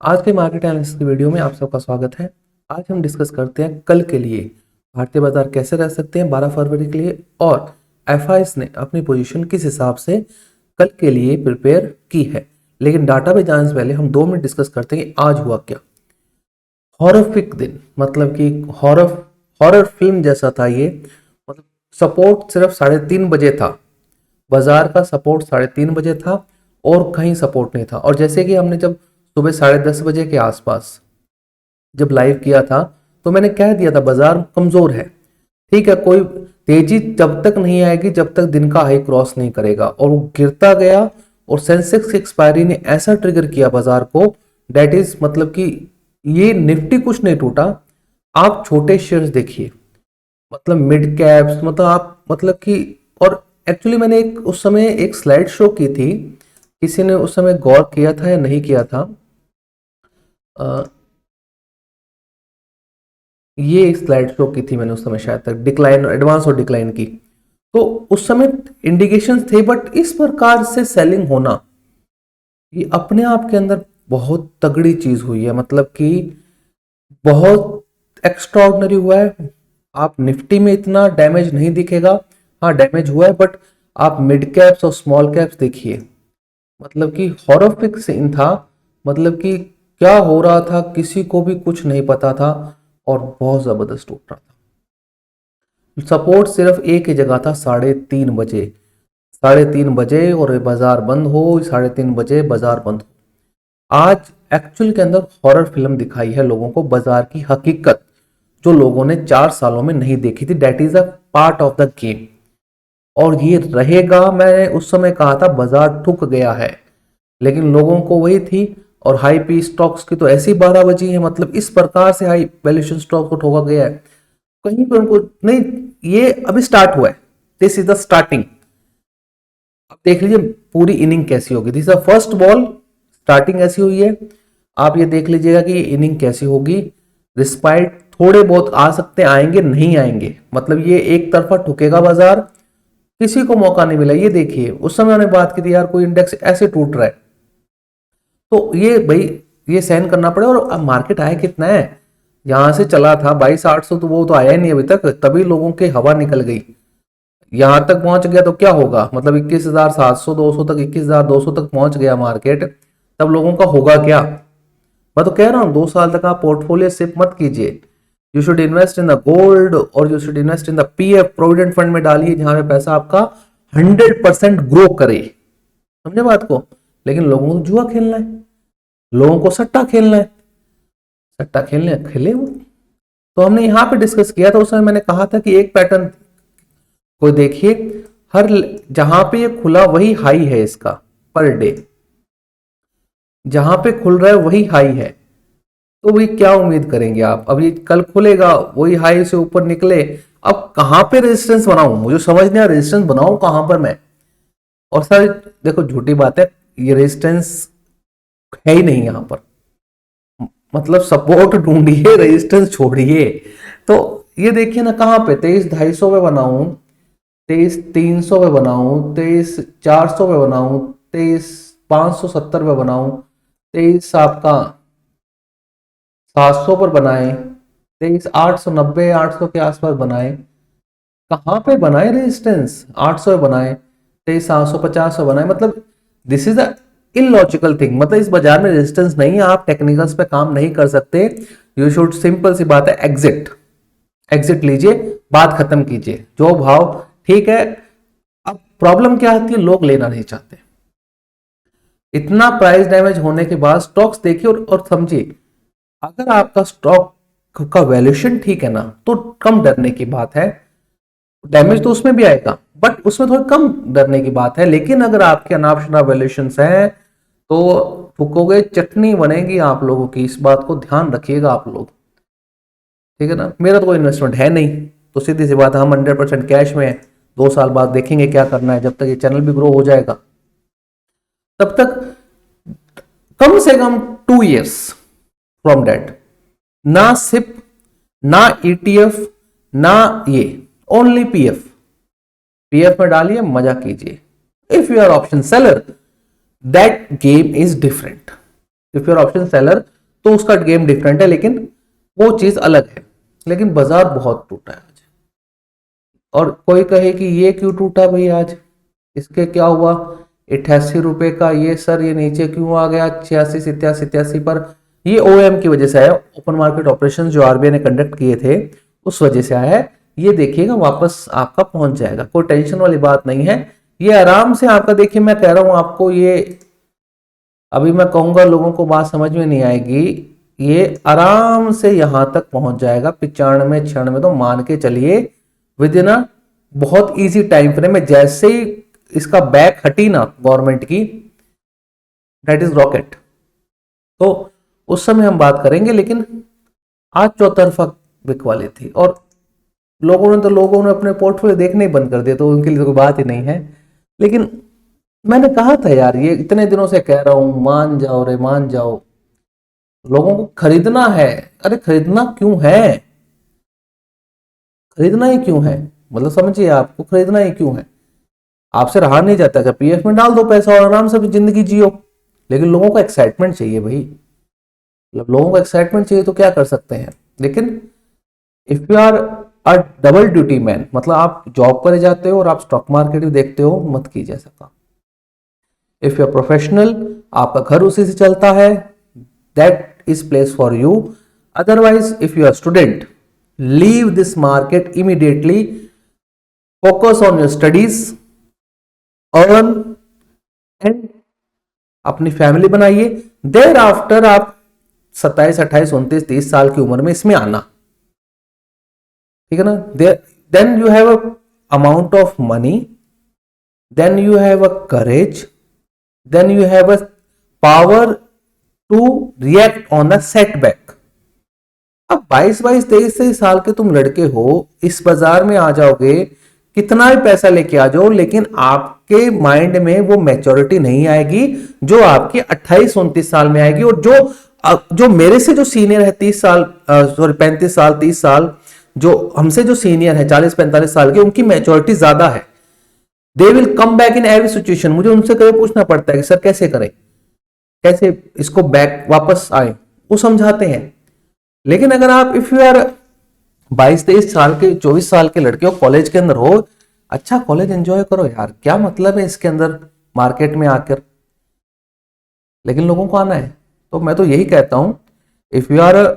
आज के market analysis की वीडियो में आप सबका स्वागत है। आज हम डिस्कस करते हैं कल के लिए भारतीय बाजार कैसे रह सकते हैं 12 फरवरी के लिए, और एफआईएस ने अपनी पोजीशन किस हिसाब से कल के लिए प्रिपेयर की है। लेकिन डाटा पे जाने से पहले हम 2 मिनट डिस्कस करते हैं कि आज हुआ क्या। हॉररिफिक दिन, मतलब कि हॉरर फिल्म जैसा था ये। मतलब सपोर्ट सिर्फ 3:30 बजे था, बाजार का सपोर्ट 3:30 बजे था और कहीं सपोर्ट नहीं था। और जैसे कि हमने जब सुबह 10:30 बजे के आसपास जब लाइव किया था तो मैंने कह दिया था बाजार कमजोर है, ठीक है, कोई तेजी जब तक नहीं आएगी जब तक दिन का हाई क्रॉस नहीं करेगा। और वो गिरता गया और सेंसेक्स की एक्सपायरी ने ऐसा ट्रिगर किया बाजार को, डेट इज मतलब कि ये निफ्टी कुछ नहीं टूटा। आप छोटे शेयर्स देखिए, मतलब मिड कैप्स, मतलब आप मतलब कि, और एक्चुअली मैंने उस समय एक स्लाइड शो की थी, किसी ने उस समय गौर किया था या नहीं किया था। ये एक स्लाइड शो की थी मैंने उस समय, शायद तक डिक्लाइन, एडवांस और डिक्लाइन की। तो उस समय इंडिकेशंस थे, बट इस प्रकार से सेलिंग होना ये अपने आप के अंदर बहुत तगड़ी चीज हुई है, मतलब कि बहुत एक्स्ट्राऑर्डिनरी हुआ है। आप निफ्टी में इतना डैमेज नहीं दिखेगा, हाँ डैमेज हुआ है, बट आप मिड कैप्स और स्मॉल कैप्स देखिए, मतलब कि हॉररिफिक सीन था। मतलब कि क्या हो रहा था किसी को भी कुछ नहीं पता था और बहुत जबरदस्त टूट रहा था। सपोर्ट सिर्फ एक ही जगह था, 3:30 बजे, 3:30 बजे और बाजार बंद हो, 3:30 बजे बाजार बंद हो। आज एक्चुअल के अंदर हॉरर फिल्म दिखाई है लोगों को, बाजार की हकीकत जो लोगों ने 4 सालों में नहीं देखी थी। That is a part of the game और ये रहेगा। मैंने उस समय कहा था बाजार ठुक गया है, लेकिन लोगों को वही थी। और हाई पी स्टॉक्स की तो ऐसी 12 बजी है, मतलब इस प्रकार से हाई वैल्यूएशन स्टॉक को ठोका गया है, कहीं पर उनको नहीं। ये अभी स्टार्ट हुआ है, दिस इज द स्टार्टिंग। अब देख लीजिए पूरी इनिंग कैसी होगी। This is the first ball, starting ऐसी हुई है। आप ये देख लीजिएगा कि ये इनिंग कैसी होगी। रिस्पाइट थोड़े बहुत आ सकते, आएंगे नहीं आएंगे, मतलब ये एक तरफा ठुकेगा बाजार, किसी को मौका नहीं मिला। ये देखिए उस समय हमने बात की थी यार कोई इंडेक्स ऐसे टूट रहा है, तो ये भाई ये सहन करना पड़े। और अब मार्केट आया कितना है, यहां से चला था 22,800, तो वो तो आया ही नहीं अभी तक, तभी लोगों की हवा निकल गई। यहां तक पहुंच गया तो क्या होगा, मतलब 21,700 200 तक, 21,200 तक पहुंच गया मार्केट, तब लोगों का होगा क्या। मैं तो कह रहा हूं 2 साल तक आप पोर्टफोलियो शिफ्ट मत कीजिए। You should invest in the gold और you should invest in the PF, provident fund में डालिए जहां पे पैसा आपका 100% ग्रो करे, समझे बात को। लेकिन लोगों को जुआ खेलना है, लोगों को सट्टा खेलना है, सट्टा खेलने खेले वो। तो हमने यहां पे डिस्कस किया था, उस समय मैंने कहा था कि एक पैटर्न को देखिए, हर जहां पे ये खुला वही हाई है इसका पर डे, जहां पे खुल रहा है वही हाई है। तो वही क्या उम्मीद करेंगे आप, अभी कल खुलेगा वही हाई से ऊपर निकले, अब कहां पे रेजिस्टेंस बनाऊं, मुझे समझ नहीं आ रेजिस्टेंस बनाऊं कहां पर मैं। और सर देखो झूठी बात है, ये रेजिस्टेंस है ही नहीं यहां पर, मतलब सपोर्ट ढूंढिए रेजिस्टेंस छोड़िए। तो ये देखिए ना कहां पे 23,250 पे बनाऊं, 23,300 पे बनाऊं, 23,400 पे बनाऊं, 23,570 पे बनाऊं, 23 आपका 700 पर बनाए, 23,890 800 के आसपास बनाए, कहां पे बनाए रेजिस्टेंस, 800 बनाए, 23,750 पे बनाए, मतलब this is a illogical thing. मतलब इस बाजार में रेजिस्टेंस नहीं है, आप टेक्निकल्स पे काम नहीं कर सकते। यू शुड, सिंपल सी बात है, एग्जिट, एग्जिट लीजिए, बात खत्म कीजिए, जो भाव ठीक है। अब प्रॉब्लम क्या आती है, लोग लेना नहीं चाहते। इतना प्राइस डैमेज होने के बाद स्टॉक्स देखिए और समझिए, अगर आपका स्टॉक का वैल्यूएशन ठीक है ना तो कम डरने की बात है। डैमेज तो उसमें भी आएगा बट उसमें थोड़ी कम डरने की बात है। लेकिन अगर आपके अनाप शनाप वैल्यूएशन हैं तो फूकोगे, चटनी बनेगी आप लोगों की, इस बात को ध्यान रखिएगा आप लोग, ठीक है ना। मेरा तो कोई इन्वेस्टमेंट है नहीं, तो सीधी सी बात है, हम 100% कैश में है। 2 साल बाद देखेंगे क्या करना है, जब तक ये चैनल भी ग्रो हो जाएगा तब तक कम से कम 2 years फ्रॉम डेट, ना सिप, ना ईटीएफ, ना ये, ओनली पीएफ। पीएफ में डालिए, मजा कीजिए। If you are option seller, that game is different. If you are option seller, तो उसका गेम डिफरेंट है, लेकिन वो चीज अलग है। लेकिन बाजार बहुत टूटा है आज। और कोई कहे कि ये क्यों टूटा भाई आज, इसके क्या हुआ, 88 रुपए का ये सर ये नीचे क्यों आ गया 86 87 87 पर। ये ओएम की वजह से आया, ओपन मार्केट ऑपरेशन जो आरबीआई ने कंडक्ट किए थे उस वजह से आया है। ये देखिएगा वापस आपका पहुंच जाएगा, कोई टेंशन वाली बात नहीं है। ये आराम से आपका, देखिए मैं कह रहा हूं आपको, ये अभी मैं कहूंगा लोगों को बात समझ में नहीं आएगी, ये आराम से यहां तक पहुंच जाएगा 95 96, तो मान के चलिए विद इन अ बहुत इजी टाइम फ्रेम में। जैसे ही इसका बैक हटी ना गवर्नमेंट की, दैट इज रॉकेट। तो उस समय हम बात करेंगे, लेकिन आज चौतरफा बिकवाली थी और लोगों ने अपने पोर्टफोलियो देखने ही बंद कर दिया, तो उनके लिए तो कोई बात ही नहीं है। लेकिन मैंने कहा था यार, ये इतने दिनों से कह रहा हूं, मान जाओ रे मान जाओ, लोगों को खरीदना है। अरे खरीदना क्यों है, खरीदना ही क्यों है, मतलब समझिए आपको खरीदना ही क्यों है। आपसे रहा नहीं जाता क्या, पीएफ में डाल दो पैसा और आराम से जिंदगी जियो। लेकिन लोगों को एक्साइटमेंट चाहिए भाई, मतलब लोगों को एक्साइटमेंट चाहिए तो क्या कर सकते हैं। लेकिन if you are a double duty man, मतलब आप जॉब पर जाते हो और आप स्टॉक मार्केट भी देखते हो, मत कीजिए ऐसा। इफ यू आर प्रोफेशनल, आपका घर उसी से चलता है, that is place for you. Otherwise if you are student, leave this market immediately, focus on your studies, earn and अपनी फैमिली बनाइए। देर आफ्टर आप 27 28 29 30 साल की उम्र में इसमें आना, ठीक है ना। Then you have a amount of money, then you have a courage, then you have a power to react on a setback। अब 22 23 साल के तुम लड़के हो, इस बाजार में आ जाओगे, कितना भी पैसा लेके आ जाओ, लेकिन आपके माइंड में वो मैच्योरिटी नहीं आएगी जो आपके 28 29 साल में आएगी। और जो मेरे से जो सीनियर है 30 साल, सॉरी 35 साल 30 साल, जो हमसे जो सीनियर है 40 45 साल के, उनकी मैच्योरिटी ज्यादा है। They will come back in every situation. मुझे उनसे कभी पूछना पड़ता है कि सर कैसे करें, कैसे इसको बैक वापस आए, वो समझाते हैं। लेकिन अगर आप इफ यू आर 22 23 साल के 24 साल के लड़के हो, कॉलेज के अंदर हो, अच्छा कॉलेज एंजॉय करो यार, क्या मतलब है इसके अंदर मार्केट में आकर। लेकिन लोगों को आना है, तो मैं तो यही कहता हूं, if you are a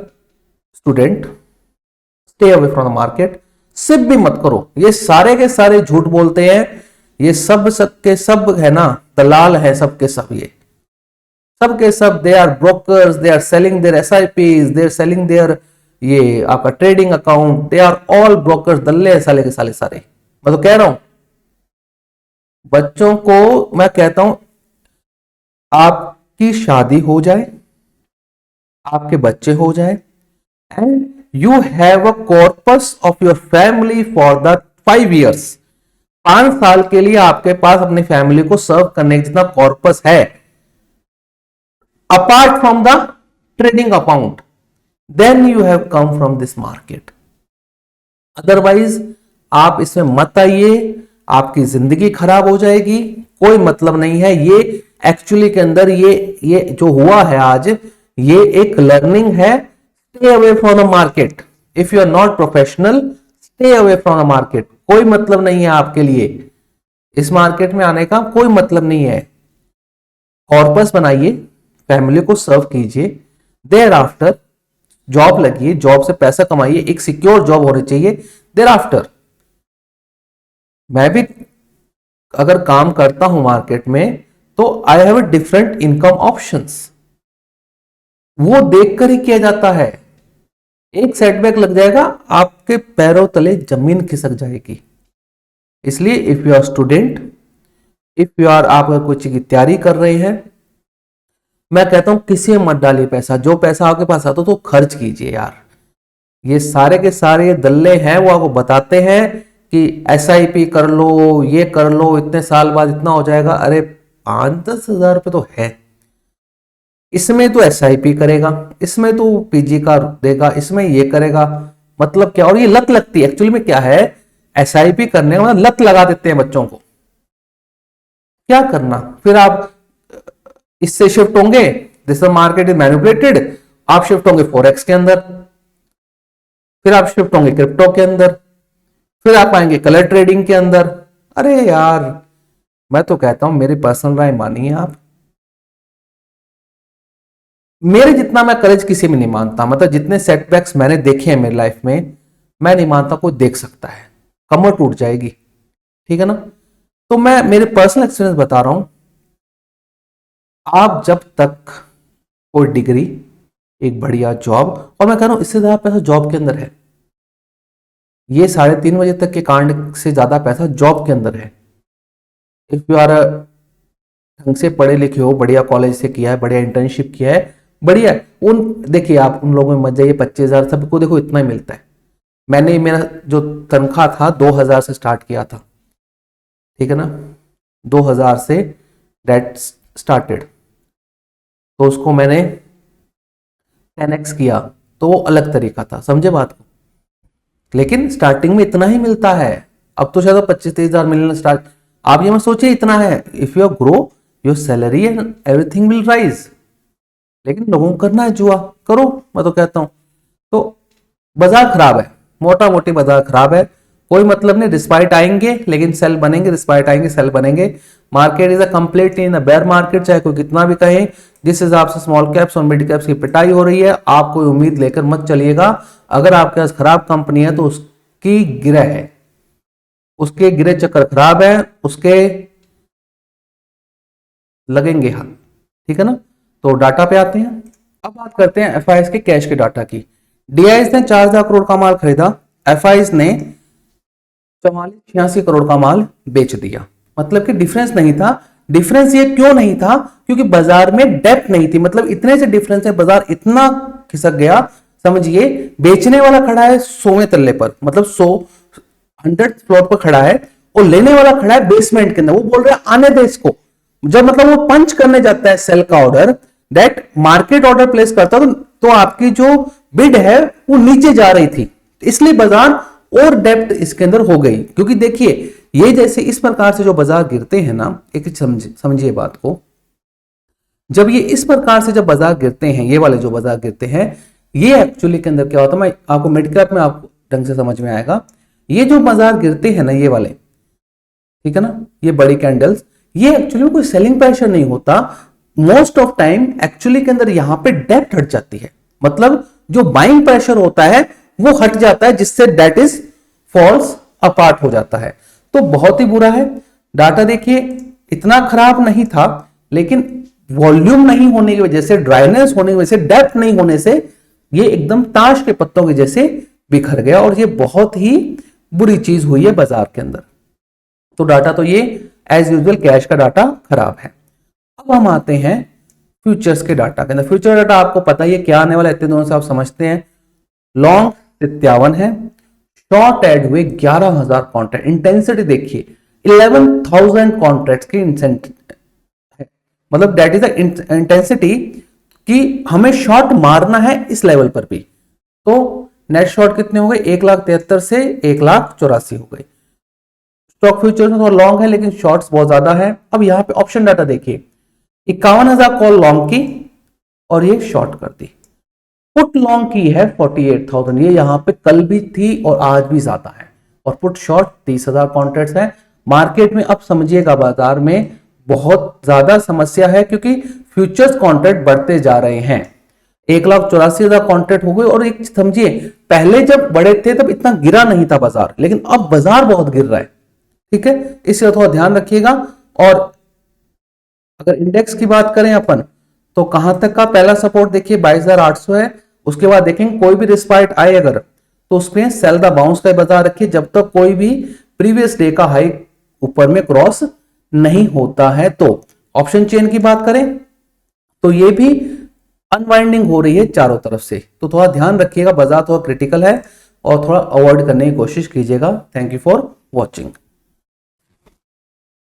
student, stay away from the market. सिर्फ भी मत करो, ये सारे के सारे झूठ बोलते हैं, ये सब के सब है ना, दलाल है सबके सब, ये सब के सब they are brokers, they are selling their SIPs, they are selling their ये आपका trading account, they are all brokers, दल्ले साले के साले सारे। मैं तो कह रहा हूं बच्चों को, मैं कहता हूं आपकी शादी हो जाए, आपके बच्चे हो जाए, and you have a corpus of your family for the 5 years। 5 साल के लिए आपके पास अपनी फैमिली को सर्व करने जितना कॉर्पस है, apart from the trading account, then you have come from this market. Otherwise आप इसमें मत आइए, आपकी जिंदगी खराब हो जाएगी, कोई मतलब नहीं है। ये एक्चुअली के अंदर ये जो हुआ है आज, ये एक लर्निंग है। Stay away from the market. If you are not professional, stay away from the market. कोई मतलब नहीं है आपके लिए इस मार्केट में आने का, कोई मतलब नहीं है। कॉर्पस बनाइए, फैमिली को सर्व कीजिए, देयर आफ्टर जॉब लगिए, जॉब से पैसा कमाइए, एक सिक्योर जॉब होनी चाहिए। देयर आफ्टर मैं भी अगर काम करता हूं मार्केट में, तो I have a different income options, वो देखकर ही किया जाता है। एक सेटबैक लग जाएगा, आपके पैरों तले जमीन खिसक जाएगी। इसलिए if you are student, if you are, आप अगर कोई चीज की तैयारी कर रहे हैं, मैं कहता हूं किसी में मत डालिए पैसा। जो पैसा आपके पास आता तो खर्च कीजिए यार। ये सारे के सारे दल्ले हैं, वो आपको बताते हैं कि एसआईपी कर लो, ये कर लो, इतने साल बाद इतना हो जाएगा। अरे 5-10 हजार रुपए तो है, इसमें तो एसआईपी करेगा, इसमें तो पीजी का देगा, इसमें ये करेगा, मतलब क्या। और ये लत लगती है, एक्चुअली में क्या है, एसआईपी करने का लत लगा देते हैं बच्चों को। क्या करना, फिर आप इससे शिफ्ट होंगे, दिस मार्केट इज मैनिपुलेटेड, आप शिफ्ट होंगे फॉरेक्स के अंदर, फिर आप शिफ्ट होंगे क्रिप्टो के अंदर, फिर आप आएंगे कलर ट्रेडिंग के अंदर। अरे यार, मैं तो कहता हूं मेरी पर्सनल राय मानिए आप, मेरे जितना मैं करेज किसी में नहीं मानता, मतलब जितने सेटबैक्स मैंने देखे हैं मेरी लाइफ में, मैं नहीं मानता कोई देख सकता है, कमर टूट जाएगी, ठीक है ना। तो मैं मेरे पर्सनल एक्सपीरियंस बता रहा हूं, आप जब तक कोई डिग्री, एक बढ़िया जॉब, और मैं कह रहा हूं इससे ज्यादा पैसा जॉब के अंदर है, ये 3:30 बजे तक के कांड से ज्यादा पैसा जॉब के अंदर है। इफ यू आर ढंग से पढ़े लिखे हो, बढ़िया कॉलेज से किया है, बढ़िया इंटर्नशिप किया है, बढ़िया है। उन देखिए आप उन लोगों में मत जाइए, 25,000 सबको देखो इतना ही मिलता है। मैंने मेरा जो तनख्वाह था 2,000 से स्टार्ट किया था, ठीक है ना, 2,000 से डेट स्टार्टेड, तो उसको मैंने 10x किया, तो वो अलग तरीका था, समझे बात को। लेकिन स्टार्टिंग में इतना ही मिलता है, अब तो शायद 25-30,000 मिलना स्टार्ट। आप ये मत सोचिए इतना है, if you grow your salary and everything will rise. लेकिन लोगों को करना है जुआ, करो, मैं तो कहता हूं। तो बाजार खराब है, मोटा मोटी बाजार खराब है, कोई मतलब नहीं, रिस्पाइट आएंगे लेकिन सेल बनेंगे, रिस्पाइट आएंगे सेल बनेंगे। Market is a completely in a bear market, चाहे कोई कितना भी कहे। जिस हिसाब से स्मॉल कैप्स और मिड कैप्स की पिटाई हो रही है, आप कोई उम्मीद लेकर मत चलिएगा। अगर आपके पास खराब कंपनी है तो उसकी गिरह है, उसके गिरह चक्कर खराब है, उसके लगेंगे हाथ, ठीक है ना। तो डाटा पे आते हैं, अब बात करते हैं एफआईएस के कैश के डाटा की। डीआईएस ने 4,000 करोड़ का माल खरीदा, एफआईएस ने 44-86 करोड़ का माल बेच दिया। मतलब कि डिफरेंस नहीं था। डिफरेंस ये क्यों नहीं था? क्योंकि बाजार में डेप्थ नहीं थी, मतलब इतने से डिफरेंस है, बाजार इतना खिसक गया। समझिए, बेचने वाला खड़ा है 100वें तल्ले पर, मतलब 100 फ्लोर पर खड़ा है, और लेने वाला खड़ा है बेसमेंट के अंदर। वो बोल रहा है आने दे इसको। जब मतलब वो पंच करने जाता है सेल का order, that market order place करता, तो आपकी जो बिड है वो नीचे जा रही थी, इसलिए बाजार और डेप्थ इसके अंदर हो गई। क्योंकि देखिए, ये जैसे इस प्रकार से जो बाजार गिरते हैं ना, एक समझिए बात को, जब ये इस प्रकार से जब बाजार गिरते हैं, ये वाले जो बाजार गिरते हैं, ये एक्चुअली के अंदर क्या होता है, मैं आपको मिड कैप में आपको ढंग से समझ में आएगा। ये जो बाजार गिरते हैं ना, ये वाले, ठीक है ना, ये बड़ी कैंडल्स, ये एक्चुअली कोई सेलिंग प्रेशर नहीं होता। मोस्ट ऑफ टाइम एक्चुअली के अंदर यहां पे डेप्थ हट जाती है, मतलब जो बाइंग प्रेशर होता है वो हट जाता है, जिससे दैट इज फॉल्स अपार्ट हो जाता है। तो बहुत ही बुरा है। डाटा देखिए, इतना खराब नहीं था, लेकिन वॉल्यूम नहीं होने की वजह से, ड्राइनेस होने की वजह से, डेप्थ नहीं होने से ये एकदम ताश के पत्तों के जैसे बिखर गया, और ये बहुत ही बुरी चीज हुई है बाजार के अंदर। तो डाटा तो ये एज यूजुअल कैश का डाटा खराब है। अब हम आते हैं फ्यूचर्स के डाटा के अंदर। फ्यूचर डाटा आपको पता ही है क्या आने वाला है, इतने दोनों से आप समझते हैं। लॉन्ग 57 है, शॉर्ट एड हुए 11,000 कॉन्ट्रैक्ट। इंटेंसिटी देखिए 11,000 कॉन्ट्रैक्ट की है, मतलब दैट इज द इंटेंसिटी कि हमें शॉर्ट मारना है इस लेवल पर भी। तो नेट शॉर्ट कितने हो गए? 1,73,000 से 1,84,000 हो गए। स्टॉक फ्यूचर्स में थोड़ा लॉन्ग है, लेकिन शॉर्ट्स बहुत ज्यादा है। अब यहां पे ऑप्शन डाटा देखिए, 51,000 कॉल लॉन्ग की और ये शॉर्ट कर दी। पुट लॉन्ग की है 48,000, ये यहां पे कल भी थी और आज भी ज्यादा है। और पुट शॉर्ट 30,000 कॉन्ट्रैक्ट्स है। मार्केट में अब समझिएगा, बाजार में बहुत ज्यादा समस्या है, क्योंकि फ्यूचर्स कॉन्ट्रैक्ट बढ़ते जा रहे हैं। 1,84,000 कॉन्ट्रैक्ट हो गए। और एक समझिए, पहले जब बड़े थे तब इतना गिरा नहीं था बाजार, लेकिन अब बाजार बहुत गिर रहा है, ठीक है, इससे थोड़ा ध्यान रखिएगा। और अगर इंडेक्स की बात करें अपन, तो कहां तक का पहला सपोर्ट देखिए 22,800 है। उसके बाद देखेंगे कोई भी रिस्पाइट आए अगर, तो उसमें सेल द बाउंस का बता रखिए, जब तक कोई भी प्रीवियस डे का हाई ऊपर में क्रॉस नहीं होता है। तो ऑप्शन चेन की बात करें तो ये भी अनवाइंडिंग हो रही है चारों तरफ से, तो थोड़ा ध्यान रखिएगा, बाजार थोड़ा क्रिटिकल है और थोड़ा अवॉइड करने की कोशिश कीजिएगा। Thank you for watching.